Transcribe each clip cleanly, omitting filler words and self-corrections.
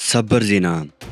ሰበር ዜና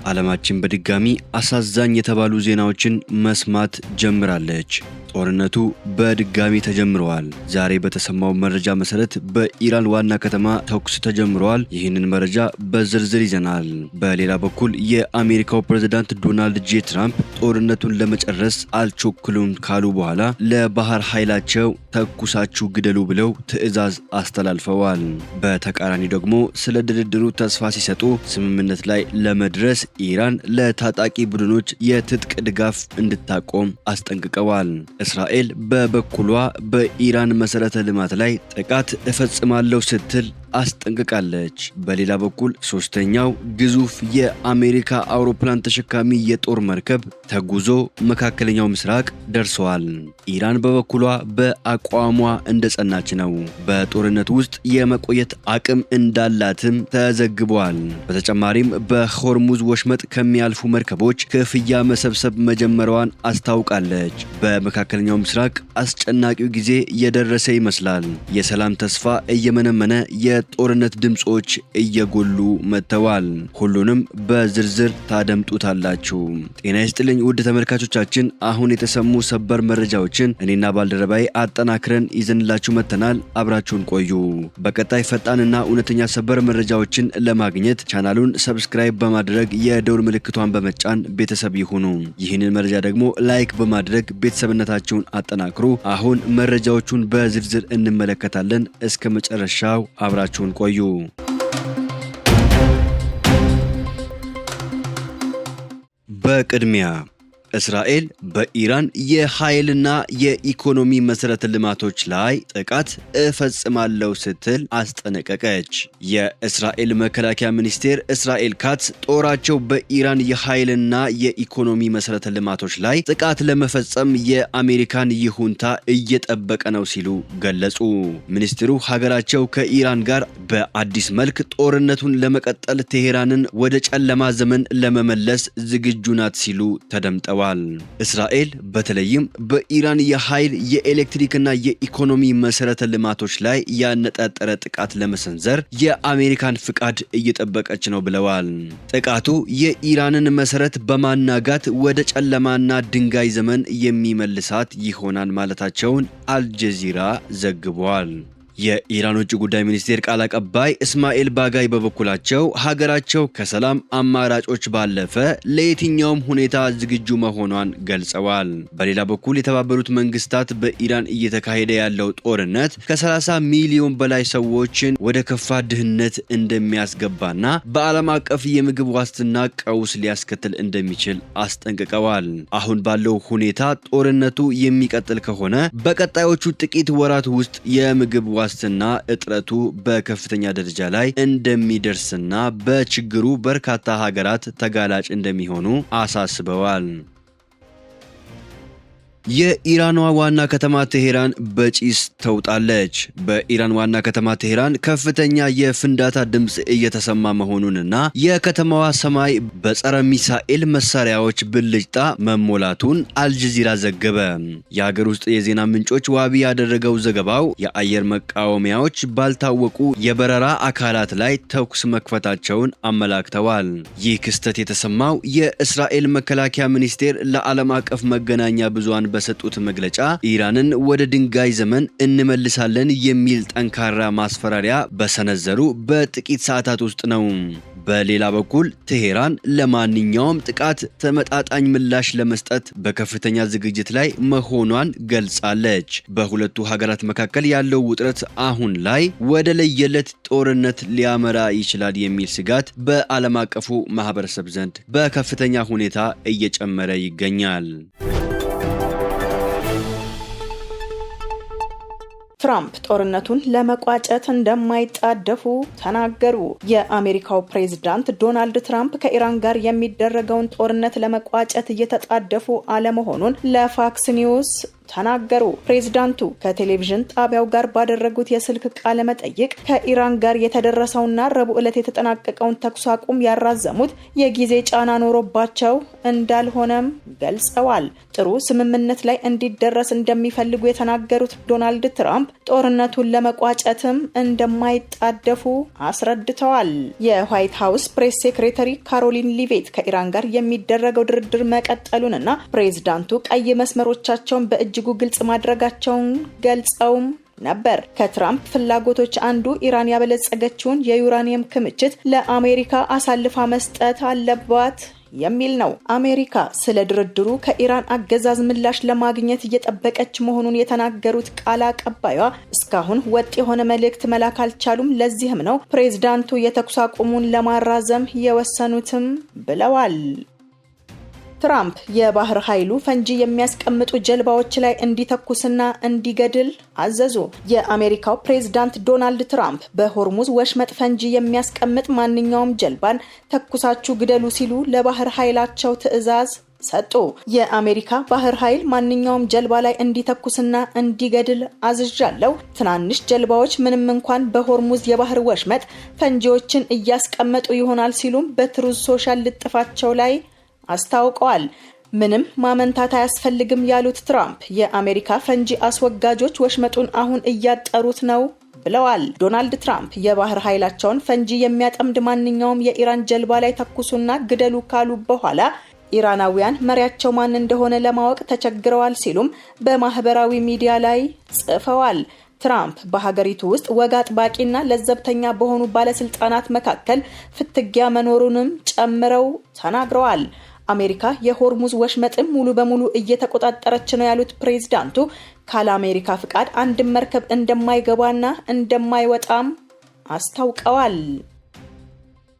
ዓለማችን በድጋሚ አሳዛኝ የተባሉ ዜናዎችን መስማት ጀምራለች። ጦርነቱ በድጋሚ ተጀምሯል። ዛሬ በተሰማው መረጃ መሰረት በኢራን ዋና ከተማ ተኩስ ተጀምሯል። ይህንን መረጃ በዝርዝር ይዘናል። በሌላ በኩል የአሜሪካው ፕሬዝዳንት ዶናልድ ጄ ትራምፕ ጦርነቱን ለመጨረስ አልቾክሉም ካሉ በኋላ ለባህር ኃይላቸው ተኩሳችሁ ግደሉ ብለው ትዕዛዝ አስተላልፈዋል። በተቃራኒ ደግሞ ስለ ድርድሩ ተስፋ ሲሰጡ ስምምነት ላይ ለመድረስ ኢራን ለታጣቂ ቡድኖች የትጥቅ ድጋፍ እንድታቆም አስጠንቅቀዋል። እስራኤል በበኩሏ በኢራን መሰረተ ልማት ላይ ጥቃት እፈጽማለሁ ስትል አስጠንቅቃለች። በሌላ በኩል ሶስተኛው ግዙፍ የአሜሪካ አውሮፕላን ተሸካሚ የጦር መርከብ ተጉዞ መካከለኛው ምስራቅ ደርሰዋል። ኢራን በበኩሏ በአቋሟ እንደጸናች ነው። በጦርነት ውስጥ የመቆየት አቅም እንዳላትም ተዘግቧል። በተጨማሪም በሆርሙዝ ወሽመጥ ከሚያልፉ መርከቦች ክፍያ መሰብሰብ መጀመሯን አስታውቃለች። በመካከለኛው ምስራቅ አስጨናቂው ጊዜ የደረሰ ይመስላል። የሰላም ተስፋ እየመነመነ የጦርነት ድምጾች እየጎሉ መጥተዋል። ሁሉንም በዝርዝር ታደምጡታላችሁ። ጤና ይስጥልኝ ውድ ተመልካቾቻችን፣ አሁን የተሰሙ ሰበር መረጃዎችን እኔና ባልደረባዬ አጠናክረን ይዘንላችሁ መጥተናል። አብራችሁን ቆዩ። በቀጣይ ፈጣንና እውነተኛ ሰበር መረጃዎችን ለማግኘት ቻናሉን ሰብስክራይብ በማድረግ የደውል ምልክቷን በመጫን ቤተሰብ ይሁኑ። ይህንን መረጃ ደግሞ ላይክ በማድረግ ቤተሰብነታችሁን አጠናክሩ። አሁን መረጃዎቹን በዝርዝር እንመለከታለን። እስከ መጨረሻው አብራችሁን ቆዩ። በቅድሚያ እስራኤል በኢራን የኃይልና የኢኮኖሚ መሰረተ ልማቶች ላይ ጥቃት እፈጽማለሁ ስትል አስጠነቀቀች። የእስራኤል መከላከያ ሚኒስቴር እስራኤል ካትዝ ጦራቸው በኢራን የኃይልና የኢኮኖሚ መሰረተ ልማቶች ላይ ጥቃት ለመፈጸም የአሜሪካን ይሁንታ እየጠበቀ ነው ሲሉ ገለጹ። ሚኒስትሩ ሀገራቸው ከኢራን ጋር በአዲስ መልክ ጦርነቱን ለመቀጠል ቴሄራንን ወደ ጨለማ ዘመን ለመመለስ ዝግጁ ናት ሲሉ ተደምጠዋል። እስራኤል በተለይም በኢራን የኃይል የኤሌክትሪክና የኢኮኖሚ መሰረተ ልማቶች ላይ ያነጣጠረ ጥቃት ለመሰንዘር የአሜሪካን ፍቃድ እየጠበቀች ነው ብለዋል። ጥቃቱ የኢራንን መሰረት በማናጋት ወደ ጨለማና ድንጋይ ዘመን የሚመልሳት ይሆናል ማለታቸውን አልጀዚራ ዘግቧል። የኢራን ውጭ ጉዳይ ሚኒስቴር ቃል አቀባይ እስማኤል ባጋይ በበኩላቸው ሀገራቸው ከሰላም አማራጮች ባለፈ ለየትኛውም ሁኔታ ዝግጁ መሆኗን ገልጸዋል። በሌላ በኩል የተባበሩት መንግስታት በኢራን እየተካሄደ ያለው ጦርነት ከ30 ሚሊዮን በላይ ሰዎችን ወደ ከፋ ድህነት እንደሚያስገባና በዓለም አቀፍ የምግብ ዋስትና ቀውስ ሊያስከትል እንደሚችል አስጠንቅቀዋል። አሁን ባለው ሁኔታ ጦርነቱ የሚቀጥል ከሆነ በቀጣዮቹ ጥቂት ወራት ውስጥ የምግብ ዋስትና እጥረቱ በከፍተኛ ደረጃ ላይ እንደሚደርስና በችግሩ በርካታ ሀገራት ተጋላጭ እንደሚሆኑ አሳስበዋል። የኢራኗ ዋና ከተማ ቴሄራን በጭስ ተውጣለች። በኢራን ዋና ከተማ ቴሄራን ከፍተኛ የፍንዳታ ድምፅ እየተሰማ መሆኑንና የከተማዋ ሰማይ በጸረ ሚሳኤል መሳሪያዎች ብልጭታ መሞላቱን አልጀዚራ ዘገበ። የሀገር ውስጥ የዜና ምንጮች ዋቢ ያደረገው ዘገባው የአየር መቃወሚያዎች ባልታወቁ የበረራ አካላት ላይ ተኩስ መክፈታቸውን አመላክተዋል። ይህ ክስተት የተሰማው የእስራኤል መከላከያ ሚኒስቴር ለዓለም አቀፍ መገናኛ ብዙሃን በሰጡት መግለጫ ኢራንን ወደ ድንጋይ ዘመን እንመልሳለን የሚል ጠንካራ ማስፈራሪያ በሰነዘሩ በጥቂት ሰዓታት ውስጥ ነው። በሌላ በኩል ቴሄራን ለማንኛውም ጥቃት ተመጣጣኝ ምላሽ ለመስጠት በከፍተኛ ዝግጅት ላይ መሆኗን ገልጻለች። በሁለቱ ሀገራት መካከል ያለው ውጥረት አሁን ላይ ወደ ለየለት ጦርነት ሊያመራ ይችላል የሚል ስጋት በዓለም አቀፉ ማህበረሰብ ዘንድ በከፍተኛ ሁኔታ እየጨመረ ይገኛል። ትራምፕ ጦርነቱን ለመቋጨት እንደማይጣደፉ ተናገሩ። የአሜሪካው ፕሬዝዳንት ዶናልድ ትራምፕ ከኢራን ጋር የሚደረገውን ጦርነት ለመቋጨት እየተጣደፉ አለመሆኑን ለፋክስ ኒውስ ተናገሩ። ፕሬዝዳንቱ ከቴሌቪዥን ጣቢያው ጋር ባደረጉት የስልክ ቃለ መጠይቅ ከኢራን ጋር የተደረሰውና ረቡዕ ዕለት የተጠናቀቀውን ተኩስ አቁም ያራዘሙት የጊዜ ጫና ኖሮባቸው እንዳልሆነም ገልጸዋል። ጥሩ ስምምነት ላይ እንዲደረስ እንደሚፈልጉ የተናገሩት ዶናልድ ትራምፕ ጦርነቱን ለመቋጨትም እንደማይጣደፉ አስረድተዋል። የዋይት ሀውስ ፕሬስ ሴክሬታሪ ካሮሊን ሊቬት ከኢራን ጋር የሚደረገው ድርድር መቀጠሉንና ፕሬዝዳንቱ ቀይ መስመሮቻቸውን በእጅጉ ግልጽ ማድረጋቸውን ገልጸውም ነበር። ከትራምፕ ፍላጎቶች አንዱ ኢራን ያበለጸገችውን የዩራኒየም ክምችት ለአሜሪካ አሳልፋ መስጠት አለባት የሚል ነው። አሜሪካ ስለ ድርድሩ ከኢራን አገዛዝ ምላሽ ለማግኘት እየጠበቀች መሆኑን የተናገሩት ቃል አቀባይዋ እስካሁን ወጥ የሆነ መልእክት መላክ አልቻሉም፣ ለዚህም ነው ፕሬዝዳንቱ የተኩስ አቁሙን ለማራዘም የወሰኑትም ብለዋል። ትራምፕ የባህር ኃይሉ ፈንጂ የሚያስቀምጡ ጀልባዎች ላይ እንዲተኩስና እንዲገድል አዘዙ። የአሜሪካው ፕሬዝዳንት ዶናልድ ትራምፕ በሆርሙዝ ወሽመጥ ፈንጂ የሚያስቀምጥ ማንኛውም ጀልባን ተኩሳችሁ ግደሉ ሲሉ ለባህር ኃይላቸው ትዕዛዝ ሰጡ። የአሜሪካ ባህር ኃይል ማንኛውም ጀልባ ላይ እንዲተኩስና እንዲገድል አዝዣለሁ። ትናንሽ ጀልባዎች ምንም እንኳን በሆርሙዝ የባህር ወሽመጥ ፈንጂዎችን እያስቀመጡ ይሆናል ሲሉም በትሩዝ ሶሻል ልጥፋቸው ላይ አስታውቀዋል። ምንም ማመንታት አያስፈልግም ያሉት ትራምፕ የአሜሪካ ፈንጂ አስወጋጆች ወሽመጡን አሁን እያጠሩት ነው ብለዋል። ዶናልድ ትራምፕ የባህር ኃይላቸውን ፈንጂ የሚያጠምድ ማንኛውም የኢራን ጀልባ ላይ ተኩሱና ግደሉ ካሉ በኋላ ኢራናውያን መሪያቸው ማን እንደሆነ ለማወቅ ተቸግረዋል ሲሉም በማህበራዊ ሚዲያ ላይ ጽፈዋል። ትራምፕ በሀገሪቱ ውስጥ ወግ አጥባቂና ለዘብተኛ በሆኑ ባለስልጣናት መካከል ፍትጊያ መኖሩንም ጨምረው ተናግረዋል። አሜሪካ የሆርሙዝ ወሽመጥን ሙሉ በሙሉ እየተቆጣጠረች ነው ያሉት ፕሬዝዳንቱ ካለ አሜሪካ ፍቃድ አንድም መርከብ እንደማይገባና እንደማይወጣም አስታውቀዋል።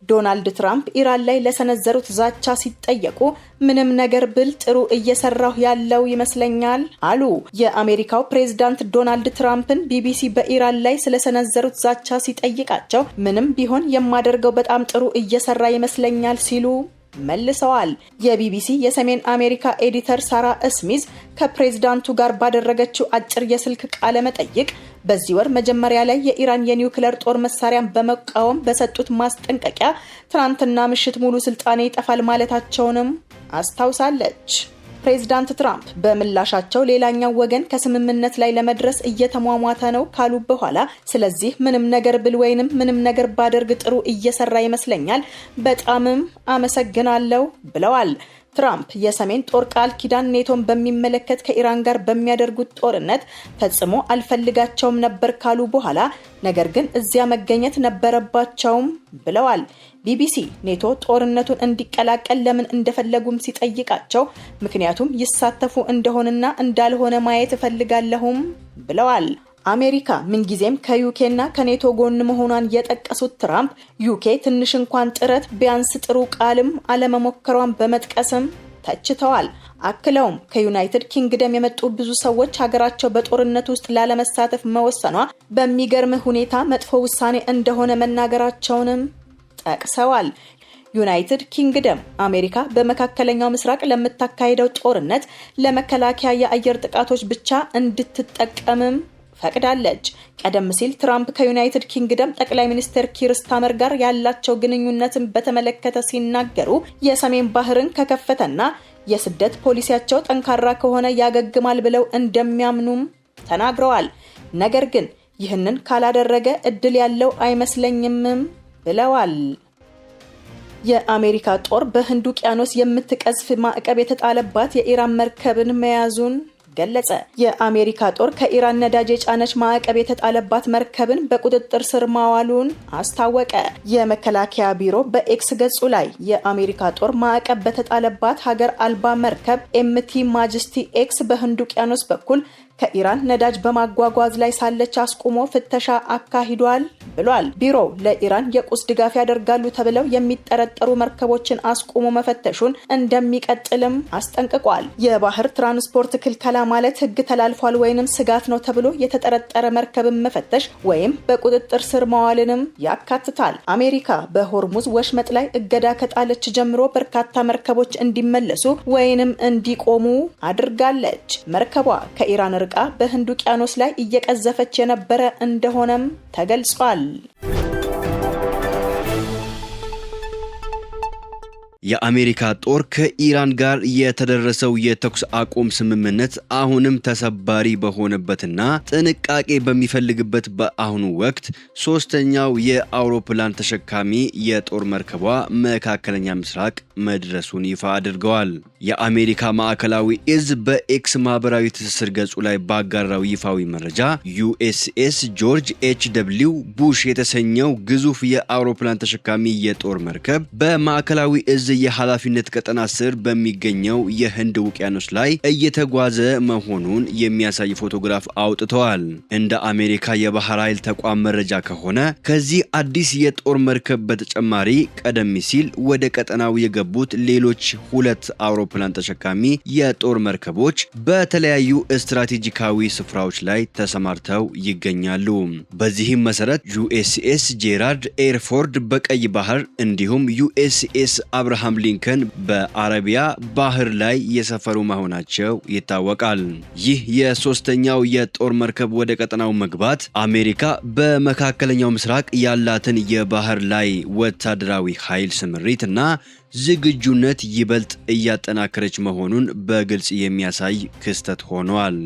ዶናልድ ትራምፕ ኢራን ላይ ለሰነዘሩት ዛቻ ሲጠየቁ ምንም ነገር ብል ጥሩ እየሰራሁ ያለው ይመስለኛል አሉ። የአሜሪካው ፕሬዝዳንት ዶናልድ ትራምፕን ቢቢሲ በኢራን ላይ ስለሰነዘሩት ዛቻ ሲጠይቃቸው ምንም ቢሆን የማደርገው በጣም ጥሩ እየሰራ ይመስለኛል ሲሉ መልሰዋል። የቢቢሲ የሰሜን አሜሪካ ኤዲተር ሳራ ስሚዝ ከፕሬዝዳንቱ ጋር ባደረገችው አጭር የስልክ ቃለ መጠይቅ በዚህ ወር መጀመሪያ ላይ የኢራን የኒውክሌር ጦር መሳሪያን በመቃወም በሰጡት ማስጠንቀቂያ ትናንትና ምሽት ሙሉ ስልጣኔ ይጠፋል ማለታቸውንም አስታውሳለች። ፕሬዝዳንት ትራምፕ በምላሻቸው ሌላኛው ወገን ከስምምነት ላይ ለመድረስ እየተሟሟተ ነው ካሉ በኋላ ስለዚህ ምንም ነገር ብል ወይንም ምንም ነገር ባደርግ ጥሩ እየሰራ ይመስለኛል፣ በጣምም አመሰግናለሁ ብለዋል። ትራምፕ የሰሜን ጦር ቃል ኪዳን ኔቶን በሚመለከት ከኢራን ጋር በሚያደርጉት ጦርነት ፈጽሞ አልፈልጋቸውም ነበር ካሉ በኋላ ነገር ግን እዚያ መገኘት ነበረባቸውም ብለዋል። ቢቢሲ ኔቶ ጦርነቱን እንዲቀላቀል ለምን እንደፈለጉም ሲጠይቃቸው ምክንያቱም ይሳተፉ እንደሆነና እንዳልሆነ ማየት እፈልጋለሁም ብለዋል። አሜሪካ ምንጊዜም ከዩኬና ከኔቶ ጎን መሆኗን የጠቀሱት ትራምፕ ዩኬ ትንሽ እንኳን ጥረት ቢያንስ ጥሩ ቃልም አለመሞከሯን በመጥቀስም ተችተዋል። አክለውም ከዩናይትድ ኪንግደም የመጡ ብዙ ሰዎች ሀገራቸው በጦርነት ውስጥ ላለመሳተፍ መወሰኗ በሚገርም ሁኔታ መጥፎ ውሳኔ እንደሆነ መናገራቸውንም ጠቅሰዋል። ዩናይትድ ኪንግደም አሜሪካ በመካከለኛው ምስራቅ ለምታካሄደው ጦርነት ለመከላከያ የአየር ጥቃቶች ብቻ እንድትጠቀምም ፈቅዳለች። ቀደም ሲል ትራምፕ ከዩናይትድ ኪንግደም ጠቅላይ ሚኒስትር ኪር ስታመር ጋር ያላቸው ግንኙነትን በተመለከተ ሲናገሩ የሰሜን ባህርን ከከፈተና የስደት ፖሊሲያቸው ጠንካራ ከሆነ ያገግማል ብለው እንደሚያምኑም ተናግረዋል። ነገር ግን ይህንን ካላደረገ እድል ያለው አይመስለኝም ብለዋል። የአሜሪካ ጦር በህንድ ውቅያኖስ የምትቀዝፍ ማዕቀብ የተጣለባት የኢራን መርከብን መያዙን ገለጸ። የአሜሪካ ጦር ከኢራን ነዳጅ የጫነች ማዕቀብ የተጣለባት መርከብን በቁጥጥር ስር ማዋሉን አስታወቀ። የመከላከያ ቢሮ በኤክስ ገጹ ላይ የአሜሪካ ጦር ማዕቀብ በተጣለባት ሀገር አልባ መርከብ ኤምቲ ማጀስቲ ኤክስ በህንድ ውቅያኖስ በኩል ከኢራን ነዳጅ በማጓጓዝ ላይ ሳለች አስቁሞ ፍተሻ አካሂዷል ብሏል። ቢሮው ለኢራን የቁስ ድጋፍ ያደርጋሉ ተብለው የሚጠረጠሩ መርከቦችን አስቁሞ መፈተሹን እንደሚቀጥልም አስጠንቅቋል። የባህር ትራንስፖርት ክልከላ ማለት ሕግ ተላልፏል ወይንም ስጋት ነው ተብሎ የተጠረጠረ መርከብን መፈተሽ ወይም በቁጥጥር ስር መዋልንም ያካትታል። አሜሪካ በሆርሙዝ ወሽመጥ ላይ እገዳ ከጣለች ጀምሮ በርካታ መርከቦች እንዲመለሱ ወይንም እንዲቆሙ አድርጋለች። መርከቧ ከኢራን ርቃ በህንድ ውቅያኖስ ላይ እየቀዘፈች የነበረ እንደሆነም ተገልጿል። የአሜሪካ ጦር ከኢራን ጋር የተደረሰው የተኩስ አቁም ስምምነት አሁንም ተሰባሪ በሆነበትና ጥንቃቄ በሚፈልግበት በአሁኑ ወቅት ሶስተኛው የአውሮፕላን ተሸካሚ የጦር መርከቧ መካከለኛ ምስራቅ መድረሱን ይፋ አድርገዋል። የአሜሪካ ማዕከላዊ እዝ በኤክስ ማህበራዊ ትስስር ገጹ ላይ ባጋራው ይፋዊ መረጃ ዩኤስኤስ ጆርጅ ኤች.ደብሊው ቡሽ የተሰኘው ግዙፍ የአውሮፕላን ተሸካሚ የጦር መርከብ በማዕከላዊ እዝ የኃላፊነት ቀጠና ስር በሚገኘው የህንድ ውቅያኖስ ላይ እየተጓዘ መሆኑን የሚያሳይ ፎቶግራፍ አውጥተዋል። እንደ አሜሪካ የባህር ኃይል ተቋም መረጃ ከሆነ ከዚህ አዲስ የጦር መርከብ በተጨማሪ ቀደም ሲል ወደ ቀጠናው የገቡት ሌሎች ሁለት አውሮፕላን ተሸካሚ የጦር መርከቦች በተለያዩ ስትራቴጂካዊ ስፍራዎች ላይ ተሰማርተው ይገኛሉ። በዚህም መሰረት ዩኤስኤስ ጄራልድ ኤርፎርድ በቀይ ባህር እንዲሁም ዩኤስኤስ አብርሃም ሊንከን በአረቢያ ባህር ላይ የሰፈሩ መሆናቸው ይታወቃል። ይህ የሶስተኛው የጦር መርከብ ወደ ቀጠናው መግባት አሜሪካ በመካከለኛው ምስራቅ ያላትን የባህር ላይ ወታደራዊ ኃይል ስምሪት እና ዝግጁነት ይበልጥ እያጠናከረች መሆኑን በግልጽ የሚያሳይ ክስተት ሆኗል።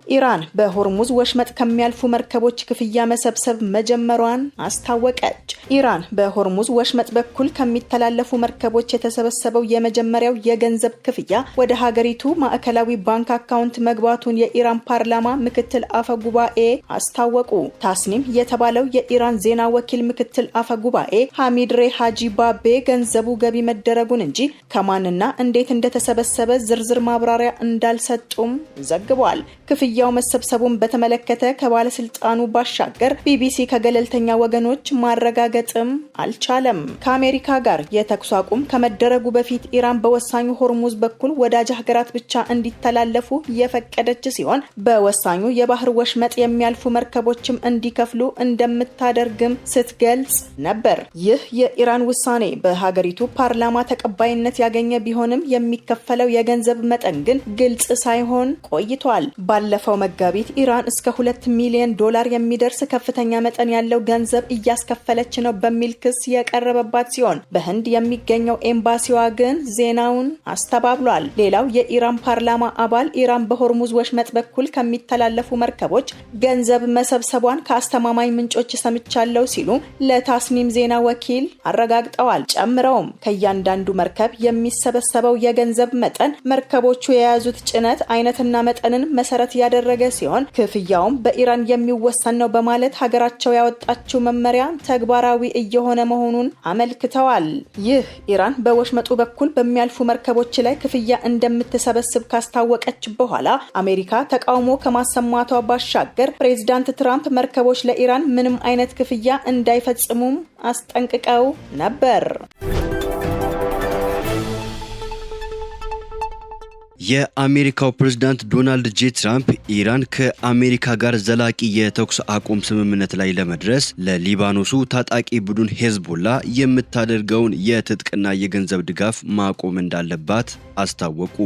ኢራን በሆርሙዝ ወሽመጥ ከሚያልፉ መርከቦች ክፍያ መሰብሰብ መጀመሯን አስታወቀች። ኢራን በሆርሙዝ ወሽመጥ በኩል ከሚተላለፉ መርከቦች የተሰበሰበው የመጀመሪያው የገንዘብ ክፍያ ወደ ሀገሪቱ ማዕከላዊ ባንክ አካውንት መግባቱን የኢራን ፓርላማ ምክትል አፈ ጉባኤ አስታወቁ። ታስኒም የተባለው የኢራን ዜና ወኪል ምክትል አፈ ጉባኤ ሐሚድ ሬሃጂ ባቤ ገንዘቡ ገቢ መደረጉን እንጂ ከማንና እንዴት እንደተሰበሰበ ዝርዝር ማብራሪያ እንዳልሰጡም ዘግቧል። ክፍያው መሰብሰቡን በተመለከተ ከባለስልጣኑ ባሻገር ቢቢሲ ከገለልተኛ ወገኖች ማረጋገጥም አልቻለም። ከአሜሪካ ጋር የተኩስ አቁም ከመደረጉ በፊት ኢራን በወሳኙ ሆርሙዝ በኩል ወዳጅ ሀገራት ብቻ እንዲተላለፉ የፈቀደች ሲሆን በወሳኙ የባህር ወሽመጥ የሚያልፉ መርከቦችም እንዲከፍሉ እንደምታደርግም ስትገልጽ ነበር። ይህ የኢራን ውሳኔ በሀገሪቱ ፓርላማ ተቀባይነት ያገኘ ቢሆንም የሚከፈለው የገንዘብ መጠን ግን ግልጽ ሳይሆን ቆይቷል። ባለፈው መጋቢት ኢራን እስከ $2 ሚሊዮን የሚደርስ ከፍተኛ መጠን ያለው ገንዘብ እያስከፈለች ነው በሚል ክስ የቀረበባት ሲሆን በህንድ የሚገኘው ኤምባሲዋ ግን ዜናውን አስተባብሏል። ሌላው የኢራን ፓርላማ አባል ኢራን በሆርሙዝ ወሽመጥ በኩል ከሚተላለፉ መርከቦች ገንዘብ መሰብሰቧን ከአስተማማኝ ምንጮች ሰምቻለሁ ሲሉ ለታስኒም ዜና ወኪል አረጋግጠዋል። ጨምረውም ከእያንዳንዱ መርከብ የሚሰበሰበው የገንዘብ መጠን መርከቦቹ የያዙት ጭነት አይነትና መጠንን መሰረት ያደረገ ሲሆን ክፍያውም በኢራን የሚወሰን ነው በማለት ሀገራቸው ያወጣችው መመሪያ ተግባራዊ እየሆነ መሆኑን አመልክተዋል። ይህ ኢራን በወሽመጡ በኩል በሚያልፉ መርከቦች ላይ ክፍያ እንደምትሰበስብ ካስታወቀች በኋላ አሜሪካ ተቃውሞ ከማሰማቷ ባሻገር ፕሬዝዳንት ትራምፕ መርከቦች ለኢራን ምንም አይነት ክፍያ እንዳይፈጽሙም አስጠንቅቀው ነበር። የአሜሪካው ፕሬዝዳንት ዶናልድ ጄ ትራምፕ ኢራን ከአሜሪካ ጋር ዘላቂ የተኩስ አቁም ስምምነት ላይ ለመድረስ ለሊባኖሱ ታጣቂ ቡድን ሄዝቦላ የምታደርገውን የትጥቅና የገንዘብ ድጋፍ ማቆም እንዳለባት አስታወቁ።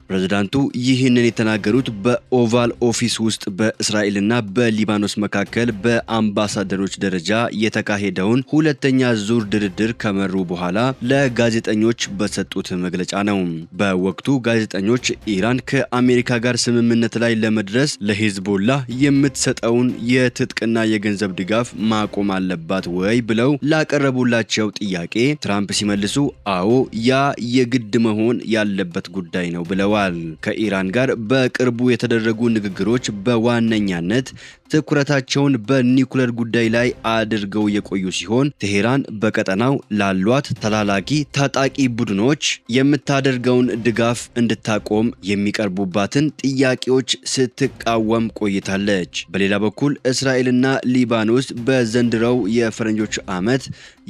ፕሬዝዳንቱ ይህንን የተናገሩት በኦቫል ኦፊስ ውስጥ በእስራኤልና በሊባኖስ መካከል በአምባሳደሮች ደረጃ የተካሄደውን ሁለተኛ ዙር ድርድር ከመሩ በኋላ ለጋዜጠኞች በሰጡት መግለጫ ነው። በወቅቱ ጋዜጠኞች ኢራን ከአሜሪካ ጋር ስምምነት ላይ ለመድረስ ለሂዝቦላ የምትሰጠውን የትጥቅና የገንዘብ ድጋፍ ማቆም አለባት ወይ ብለው ላቀረቡላቸው ጥያቄ ትራምፕ ሲመልሱ አዎ ያ የግድ መሆን ያለበት ጉዳይ ነው ብለዋል። ከኢራን ጋር በቅርቡ የተደረጉ ንግግሮች በዋነኛነት ትኩረታቸውን በኒኩለር ጉዳይ ላይ አድርገው የቆዩ ሲሆን ቴሄራን በቀጠናው ላሏት ተላላኪ ታጣቂ ቡድኖች የምታደርገውን ድጋፍ እንድታቆም የሚቀርቡባትን ጥያቄዎች ስትቃወም ቆይታለች። በሌላ በኩል እስራኤልና ሊባኖስ በዘንድሮው የፈረንጆች ዓመት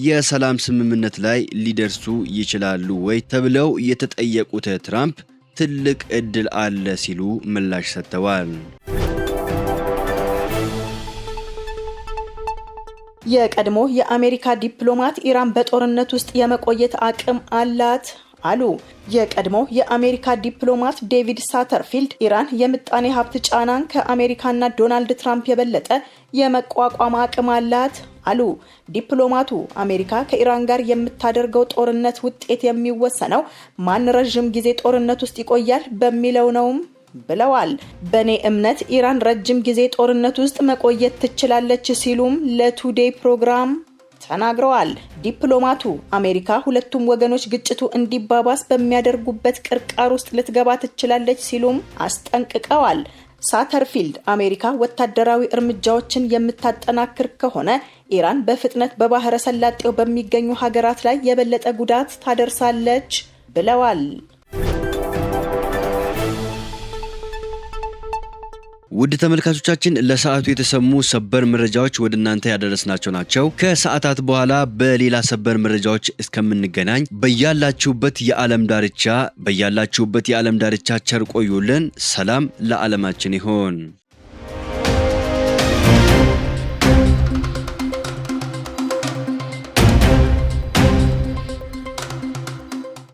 የሰላም ስምምነት ላይ ሊደርሱ ይችላሉ ወይ ተብለው የተጠየቁት ትራምፕ ትልቅ ዕድል አለ ሲሉ ምላሽ ሰጥተዋል። የቀድሞ የአሜሪካ ዲፕሎማት ኢራን በጦርነት ውስጥ የመቆየት አቅም አላት አሉ። የቀድሞ የአሜሪካ ዲፕሎማት ዴቪድ ሳተርፊልድ ኢራን የምጣኔ ሀብት ጫናን ከአሜሪካና ዶናልድ ትራምፕ የበለጠ የመቋቋም አቅም አላት አሉ። ዲፕሎማቱ አሜሪካ ከኢራን ጋር የምታደርገው ጦርነት ውጤት የሚወሰነው ማን ረዥም ጊዜ ጦርነት ውስጥ ይቆያል በሚለው ነውም ብለዋል። በኔ እምነት ኢራን ረጅም ጊዜ ጦርነት ውስጥ መቆየት ትችላለች ሲሉም ለቱዴይ ፕሮግራም ተናግረዋል። ዲፕሎማቱ አሜሪካ ሁለቱም ወገኖች ግጭቱ እንዲባባስ በሚያደርጉበት ቅርቃር ውስጥ ልትገባ ትችላለች ሲሉም አስጠንቅቀዋል። ሳተርፊልድ አሜሪካ ወታደራዊ እርምጃዎችን የምታጠናክር ከሆነ ኢራን በፍጥነት በባህረ ሰላጤው በሚገኙ ሀገራት ላይ የበለጠ ጉዳት ታደርሳለች ብለዋል። ውድ ተመልካቾቻችን ለሰዓቱ የተሰሙ ሰበር መረጃዎች ወደ እናንተ ያደረስናቸው ናቸው። ከሰዓታት በኋላ በሌላ ሰበር መረጃዎች እስከምንገናኝ በያላችሁበት የዓለም ዳርቻ ቸር ቆዩልን። ሰላም ለዓለማችን ይሁን።